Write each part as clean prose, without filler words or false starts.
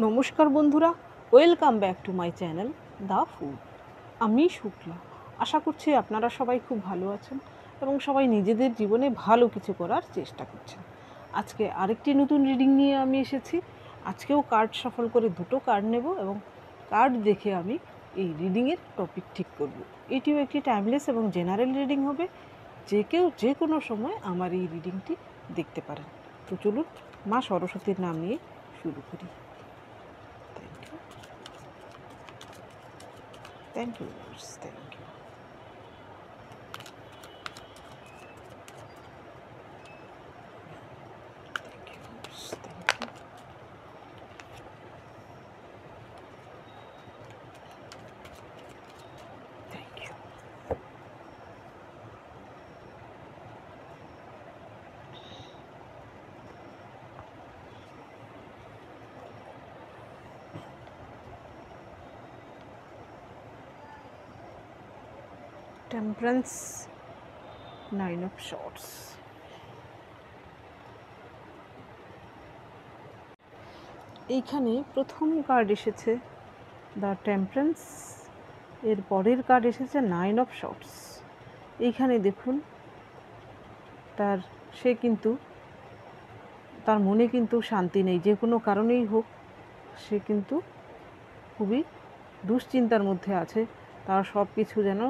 নমস্কার বন্ধুরা, welcome back to my channel the food. আমি শুক্লা। আশা করছি আপনারা সবাই খুব ভালো আছেন এবং সবাই নিজেদের জীবনে ভালো কিছু করার চেষ্টা করছেন। আজকে আরেকটি নতুন রিডিং নিয়ে আমি এসেছি। আজকেও কার্ড সফল করে দুটো কার্ড নেব এবং কার্ড দেখে আমি এই রিডিংয়ের টপিক ঠিক করব। এটিও একটি টাইমলেস এবং জেনারেল রিডিং হবে, যে কেউ যে কোনো সময় আমার এই রিডিংটি দেখতে পারেন। তো চলুন মা সরস্বতীর নাম নিয়ে শুরু করি। Thank you, viewers. Thank you. Thank you, viewers. Thank you. Thank you. Temperance, 9 of Swords. এইখানে প্রথম কার্ড এসেছে দ্য টেম্পারেন্স, এর পরের কার্ড এসেছে 9 of Swords। এইখানে দেখুন সে কিন্তু তার মনে কিন্তু শান্তি নেই, যে কোনো কারণেই হোক সে কিন্তু খুবই দুশ্চিন্তার মধ্যে আছে। তার সব কিছু যেন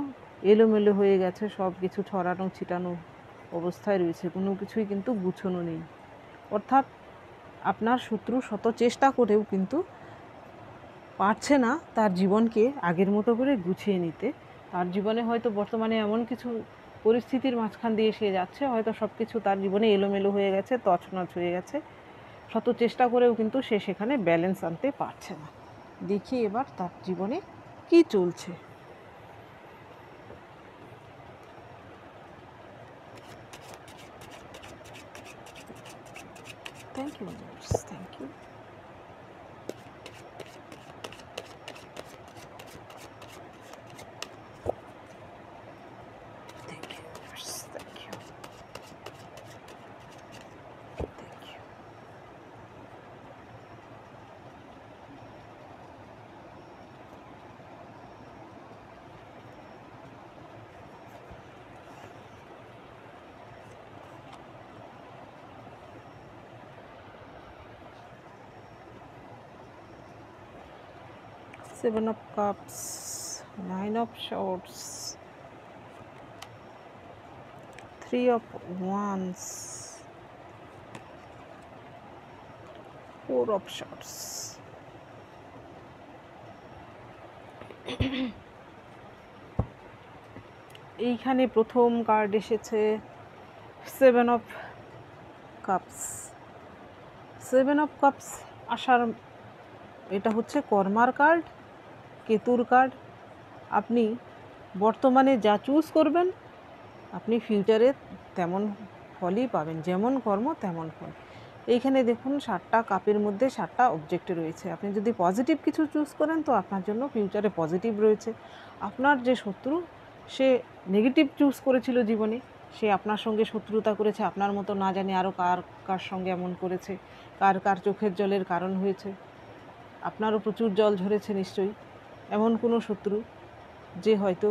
এলোমেলো হয়ে গেছে, সব কিছু ছড়ানো ছিটানো অবস্থায় রয়েছে, কোনো কিছুই কিন্তু গুছানো নেই। অর্থাৎ আপনার শত্রু শত চেষ্টা করেও কিন্তু পারছে না তার জীবনকে আগের মতো করে গুছিয়ে নিতে। তার জীবনে হয়তো বর্তমানে এমন কিছু পরিস্থিতির মাঝখান দিয়ে সে যাচ্ছে, হয়তো সব কিছু তার জীবনে এলোমেলো হয়ে গেছে, তছনছ হয়ে গেছে। শত চেষ্টা করেও কিন্তু সে সেখানে ব্যালেন্স আনতে পারছে না। দেখি এবার তার জীবনে কি চলছে। Thank you, thank you. Seven of Cups, 9 of Swords, 3 of Wands, 4 of Swords. এইখানে প্রথম কার্ড এসেছে 7 of Cups। 7 of Cups আসার এটা হচ্ছে কর্মার কার্ড, কেতুর কার্ড। আপনি বর্তমানে যা চুজ করবেন আপনি ফিউচারে তেমন ফলই পাবেন, যেমন কর্ম তেমন ফল। এইখানে দেখুন 7টা কাপের মধ্যে 7টা অবজেক্ট রয়েছে। আপনি যদি পজিটিভ কিছু চুজ করেন তো আপনার জন্য ফিউচারে পজিটিভ রয়েছে। আপনার যে শত্রু সে নেগেটিভ চুজ করেছিল জীবনে, সে আপনার সঙ্গে শত্রুতা করেছে, আপনার মতো না জানি আরও কার সঙ্গে এমন করেছে, কার চোখের জলের কারণ হয়েছে। আপনারও প্রচুর জল ঝরেছে নিশ্চয়ই। এমন কোনো শত্রু যে হয়তো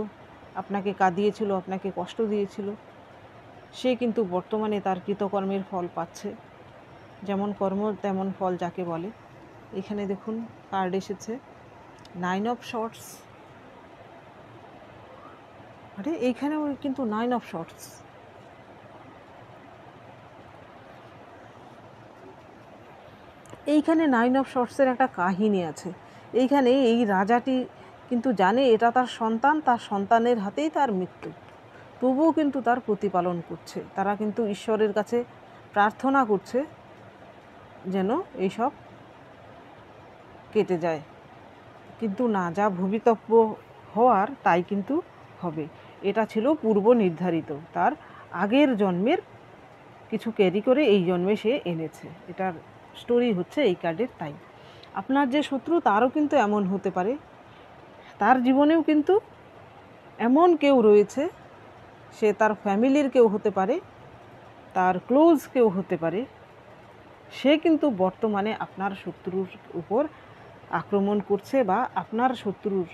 আপনাকে কাঁদিয়েছিল, আপনাকে কষ্ট দিয়েছিল, সে কিন্তু বর্তমানে তার কৃতকর্মের ফল পাচ্ছে। যেমন কর্ম তেমন ফল যাকে বলে। এখানে দেখুন কার্ড এসেছে 9 of Swords। আরে এইখানেও কিন্তু 9 of Swords। এইখানে 9 of Swords-এর একটা কাহিনী আছে। এইখানে এই রাজাটি কিন্তু জানে এটা তার সন্তান, তার সন্তানের হাতেই তার মৃত্যু, তবুও কিন্তু তার প্রতিপালন করছে। তারা কিন্তু ঈশ্বরের কাছে প্রার্থনা করছে যেন এইসব কেটে যায়, কিন্তু না, যা ভবিতব্য হওয়ার তাই কিন্তু হবে। এটা ছিল পূর্ব নির্ধারিত, তার আগের জন্মের কিছু ক্যারি করে এই জন্মে সে এনেছে। এটার স্টোরি হচ্ছে এই কার্ডের তাই। আপনার যে শত্রু তারও কিন্তু এমন হতে পারে, তার জীবনেও কিন্তু এমন কেউ রয়েছে, সে তার ফ্যামিলির কেউ হতে পারে, তার ক্লোজ কেউ হতে পারে, সে কিন্তু বর্তমানে আপনার শত্রুর উপর আক্রমণ করছে, বা আপনার শত্রুর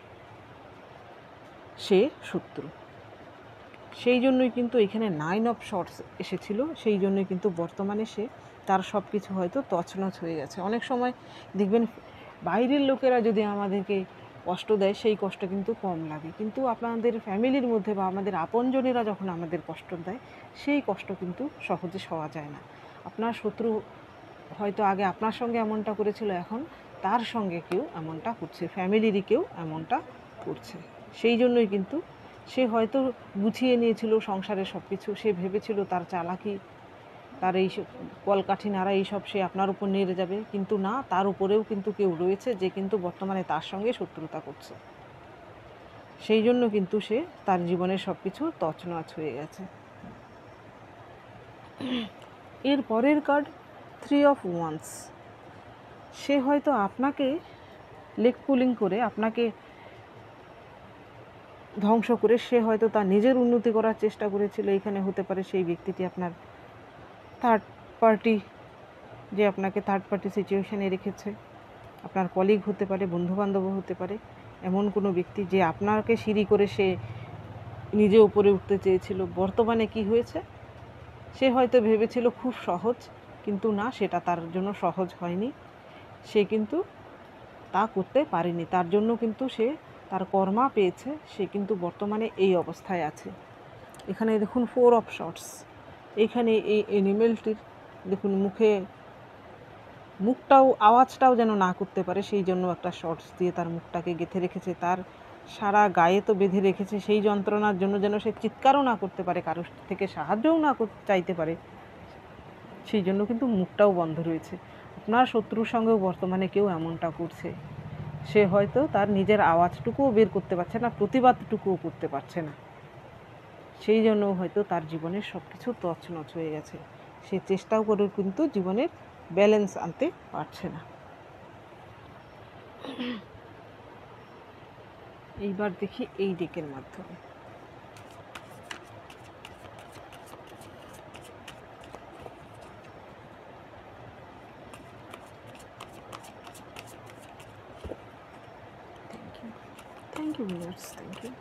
সে শত্রু। সেই জন্যই কিন্তু এখানে 9 অফ শর্টস এসেছিল। সেই জন্যই কিন্তু বর্তমানে সে তার সব কিছু হয়তো তছনছ হয়ে গেছে। অনেক সময় দেখবেন বাইরের লোকেরা যদি আমাদেরকে কষ্ট দেয়, সেই কষ্ট কিন্তু কম লাগে, কিন্তু আপনাদের ফ্যামিলির মধ্যে বা আমাদের আপনজনেরা যখন আমাদের কষ্ট দেয়, সেই কষ্ট কিন্তু সহজে সওয়া যায় না। আপনার শত্রু হয়তো আগে আপনার সঙ্গে এমনটা করেছিল, এখন তার সঙ্গে কেউ এমনটা করছে, ফ্যামিলিরই কেউ এমনটা করছে। সেই জন্যই কিন্তু সে হয়তো গুছিয়ে নিয়েছিল সংসারের সব কিছু, সে ভেবেছিল তার চালাকি, তার এই কলকাঠি নাড়া এইসব সে আপনার উপর নেড়ে যাবে, কিন্তু না, তার উপরেও কিন্তু কেউ রয়েছে যে কিন্তু বর্তমানে তার সঙ্গে শত্রুতা করছে। সেই জন্য কিন্তু সে তার জীবনের সব কিছু তছনছ হয়ে গেছে। এর পরের কার্ড 3 অফ ওয়ান্স। সে হয়তো আপনাকে লেগ পুলিং করে, আপনাকে ধ্বংস করে সে হয়তো তার নিজের উন্নতি করার চেষ্টা করেছিল। এইখানে হতে পারে সেই ব্যক্তিটি আপনার থার্ড পার্টি, যে আপনাকে থার্ড পার্টি সিচুয়েশানে রেখেছে। আপনার কলিগ হতে পারে, বন্ধুবান্ধবও হতে পারে, এমন কোনো ব্যক্তি যে আপনাকে সিঁড়ি করে সে নিজে উপরে উঠতে চেয়েছিল। বর্তমানে কি হয়েছে, সে হয়তো ভেবেছিল খুব সহজ, কিন্তু না, সেটা তার জন্য সহজ হয়নি। সে কিন্তু তা করতে পারেনি, তার জন্য কিন্তু সে তার কর্মা পেয়েছে। সে কিন্তু বর্তমানে এই অবস্থায় আছে। এখানে দেখুন 4 অফ শর্টস। এখানে এই অ্যানিমেলটির দেখুন মুখটাও, আওয়াজটাও যেন না করতে পারে, সেই জন্য একটা শর্টস দিয়ে তার মুখটাকে গেঁথে রেখেছে। তার সারা গায়ে তো বেঁধে রেখেছে, সেই যন্ত্রণার জন্য যেন সে চিৎকারও না করতে পারে, কারোর থেকে সাহায্যও না চাইতে পারে, সেই জন্য কিন্তু মুখটাও বন্ধ রয়েছে। আপনার শত্রুর সঙ্গেও বর্তমানে কেউ এমনটা করছে। সে হয়তো তার নিজের আওয়াজটুকুও বের করতে পারছে না, প্রতিবাদটুকুও করতে পারছে না। সেই জন্য হয়তো তার জীবনের সব কিছু তছনছ হয়ে গেছে। সে চেষ্টাও করে কিন্তু জীবনের ব্যালেন্স আনতে পারছে না। এইবার দেখি এই ডেকের মাধ্যমে। Thank you viewers, thank you.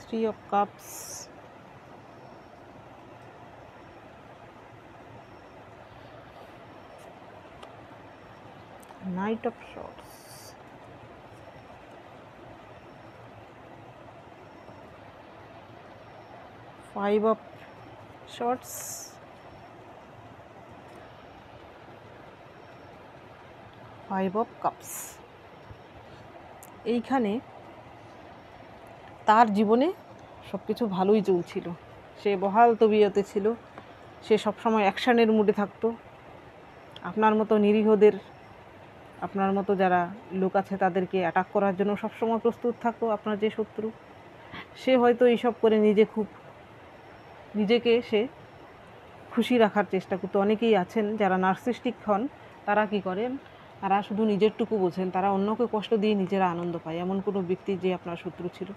Three of Cups, Knight of Swords, Five of Swords, Five of Cups। এইখানে তার জীবনে সব কিছু ভালোই চলছিল, সে বহাল তবিয়তে ছিল, সে সবসময় অ্যাকশানের মুডে থাকতো। আপনার মতো নিরীহদের, আপনার মতো যারা লোক আছে তাদেরকে অ্যাটাক করার জন্য সবসময় প্রস্তুত থাকতো আপনার যে শত্রু। সে হয়তো এইসব করে নিজেকে সে খুশি রাখার চেষ্টা করতো। অনেকেই আছেন যারা নার্সিস্টিক হন, তারা কি করেন, তারা শুধু নিজেরটুকু বোঝেন, তারা অন্যকে কষ্ট দিয়ে নিজেরা আনন্দ পায়। এমন কোনো ব্যক্তি যে আপনার শত্রু ছিল,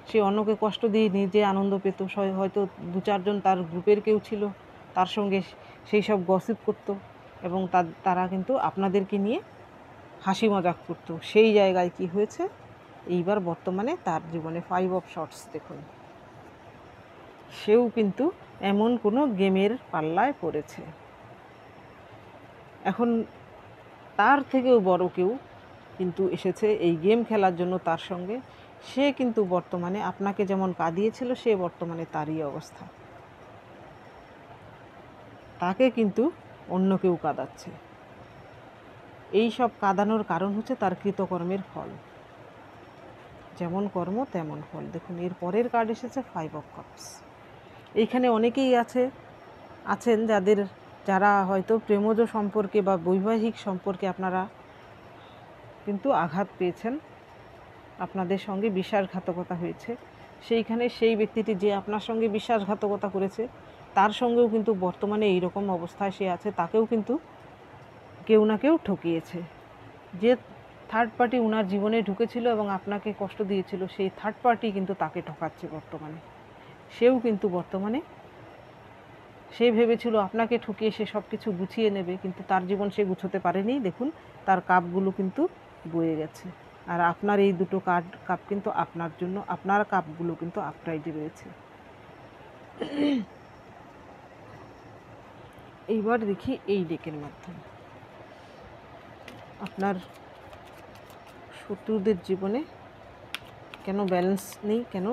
সে অন্যকে কষ্ট দিয়ে নিজে আনন্দ পেত। হয়তো 2-4 জন তার গ্রুপের কেউ ছিল, তার সঙ্গে সেই সব গসিপ করতো, এবং তারা কিন্তু আপনাদেরকে নিয়ে হাসি মজাক করতো। সেই জায়গায় কি হয়েছে, এইবার বর্তমানে তার জীবনে 5 অফ শর্টস দেখুন, সেও কিন্তু এমন কোনো গেমের পাল্লায় পড়েছে। এখন তার থেকেও বড় কেউ কিন্তু এসেছে এই গেম খেলার জন্য তার সঙ্গে। সে কিন্তু বর্তমানে আপনাকে যেমন কাঁদিয়েছিল, সে বর্তমানে তারই অবস্থা, তাকে কিন্তু অন্য কেউ কাঁদাচ্ছে। এই সব কাঁদানোর কারণ হচ্ছে তার কৃতকর্মের ফল, যেমন কর্ম তেমন ফল। দেখুন এর পরের কার্ড এসেছে 5 অফ কাপস। এইখানে অনেকেই আছেন যারা হয়তো প্রেমজ সম্পর্কে বা বৈবাহিক সম্পর্কে আপনারা কিন্তু আঘাত পেয়েছেন, আপনাদের সঙ্গে বিশ্বাসঘাতকতা হয়েছে। সেইখানে সেই ব্যক্তিটি যে আপনার সঙ্গে বিশ্বাসঘাতকতা করেছে তার সঙ্গেও কিন্তু বর্তমানে এই রকম অবস্থায় সে আছে, তাকেও কিন্তু কেউ না কেউ ঠকিয়েছে। যে থার্ড পার্টি ওনার জীবনে ঢুকেছিল এবং আপনাকে কষ্ট দিয়েছিল, সেই থার্ড পার্টি কিন্তু তাকে ঠকাচ্ছে বর্তমানে। সেও কিন্তু বর্তমানে সে ভেবেছিল আপনাকে ঠকিয়ে সে সব কিছু গুছিয়ে নেবে, কিন্তু তার জীবন সে গুছোতে পারেনি। দেখুন তার কাপগুলো কিন্তু বয়ে গেছে, আর আপনার এই দুটো কাপ কিন্তু আপনার জন্য, আপনার কাপগুলো কিন্তু আপরাইটে রয়েছে। এইবার দেখি এই ডেকের মাধ্যমে আপনার শত্রুদের জীবনে কেন ব্যালেন্স নেই, কেন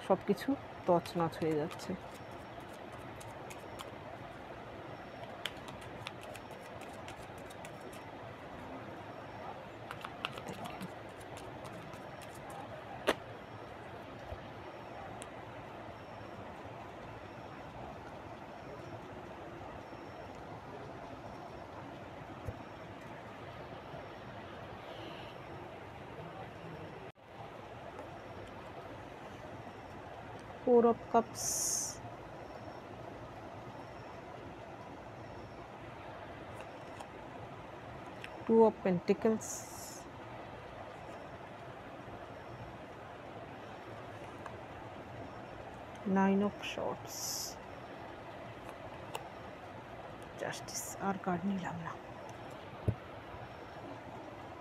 সব কিছু তছনছ হয়ে যাচ্ছে। Four of Cups, Two of Pentacles, Nine of Swords, Justice। আর কার্ড নিলাম না।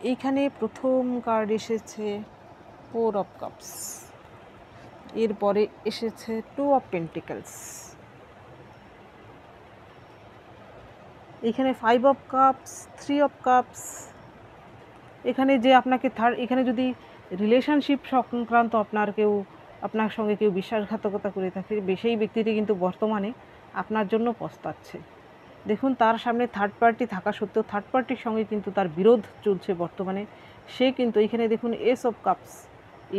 এইখানে প্রথম কার্ড এসেছে Four of Cups, এরপরে এসেছে Two of Pentacles, এখানে Five of Cups, Three of Cups। এখানে যে আপনাকে এখানে যদি রিলেশনশিপ সংক্রান্ত আপনার সঙ্গে কেউ বিশ্বাসঘাতকতা করে থাকে, সেই ব্যক্তিটি কিন্তু বর্তমানে আপনার জন্য পস্তাচ্ছে। দেখুন তার সামনে থার্ড পার্টি থাকা সত্ত্বেও থার্ড পার্টির সঙ্গে কিন্তু তার বিরোধ চলছে বর্তমানে। সে কিন্তু এখানে দেখুন এস অফ কাপস,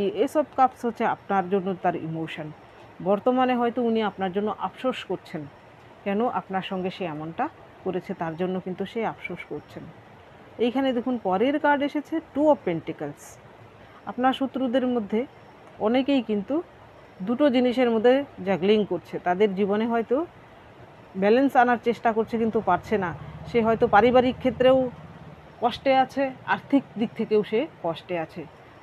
এই এস অফ কাপস হচ্ছে আপনার জন্য তার ইমোশন। বর্তমানে হয়তো উনি আপনার জন্য আফসোস করছেন, কেন আপনার সঙ্গে সে এমনটা করেছে, তার জন্য কিন্তু সে আফসোস করছেন। এইখানে দেখুন পরের কার্ড এসেছে টু অফ পেন্টিকলস। আপনার শত্রুদের মধ্যে অনেকেই কিন্তু দুটো জিনিসের মধ্যে জাগলিং করছে, তাদের জীবনে হয়তো ব্যালেন্স আনার চেষ্টা করছে কিন্তু পারছে না। সে হয়তো পারিবারিক ক্ষেত্রেও কষ্টে আছে, আর্থিক দিক থেকেও সে কষ্টে আছে।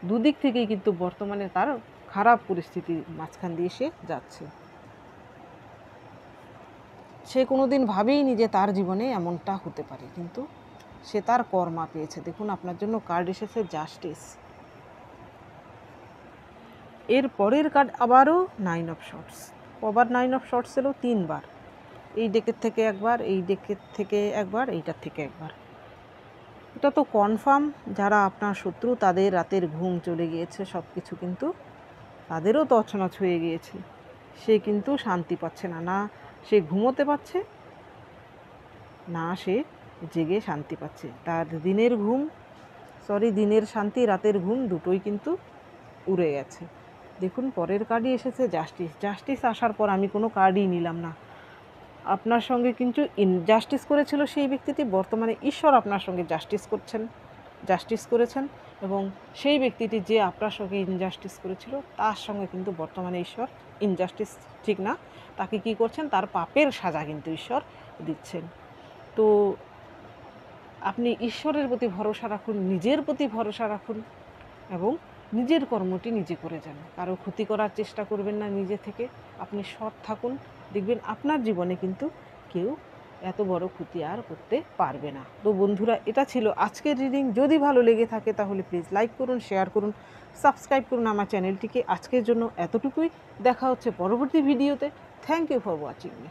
দুদিক থেকেই কিন্তু বর্তমানে তার খারাপ পরিস্থিতির মাঝখান দিয়ে সে যাচ্ছে। সে কোনোদিন ভাবেইনি যে তার জীবনে এমনটা হতে পারে, কিন্তু সে তার কর্মা পেয়েছে। দেখুন আপনার জন্য কার্ড এসেছে জাস্টিস। এর পরের কার্ড আবারও নাইন অফ শর্টস। কবার নাইন অফ শর্টস এলো? তিনবার। এই ডেকের থেকে একবার, এই ডেকের থেকে একবার, এইটার থেকে একবার। এটা তো কনফার্ম যারা আপনার শত্রু তাদের রাতের ঘুম চলে গিয়েছে, সব কিছু কিন্তু তাদেরও তছনছ হয়ে গিয়েছে। সে কিন্তু শান্তি পাচ্ছে না, না সে ঘুমোতে পারছে, না সে জেগে শান্তি পাচ্ছে। তার দিনের শান্তি, রাতের ঘুম দুটোই কিন্তু উড়ে গেছে। দেখুন পরের কার্ডই এসেছে জাস্টিস। জাস্টিস আসার পর আমি কোনো কার্ডই নিলাম না। আপনার সঙ্গে কিন্তু ইনজাস্টিস করেছিল সেই ব্যক্তিটি, বর্তমানে ঈশ্বর আপনার সঙ্গে জাস্টিস করেছেন, এবং সেই ব্যক্তিটি যে আপনার সঙ্গে ইনজাস্টিস করেছিল তার সঙ্গে কিন্তু বর্তমানে ঈশ্বর, ইনজাস্টিস ঠিক না, তাকে কি করছেন, তার পাপের সাজা কিন্তু ঈশ্বর দিচ্ছেন। তো আপনি ঈশ্বরের প্রতি ভরসা রাখুন, নিজের প্রতি ভরসা রাখুন, এবং নিজের কর্মটি নিজে করে যান। কারো ক্ষতি করার চেষ্টা করবেন না নিজে থেকে, আপনি সৎ থাকুন, দেখবেন আপনার জীবনে কিন্তু কেউ এত বড় ক্ষতি আর করতে পারবে না। তো বন্ধুরা, এটা ছিল আজকের রিডিং। যদি ভালো লেগে থাকে তাহলে প্লিজ লাইক করুন, শেয়ার করুন, সাবস্ক্রাইব করুন আমার চ্যানেলটিকে। আজকের জন্য এতটুকুই, দেখা হচ্ছে পরবর্তী ভিডিওতে। Thank you for watching me.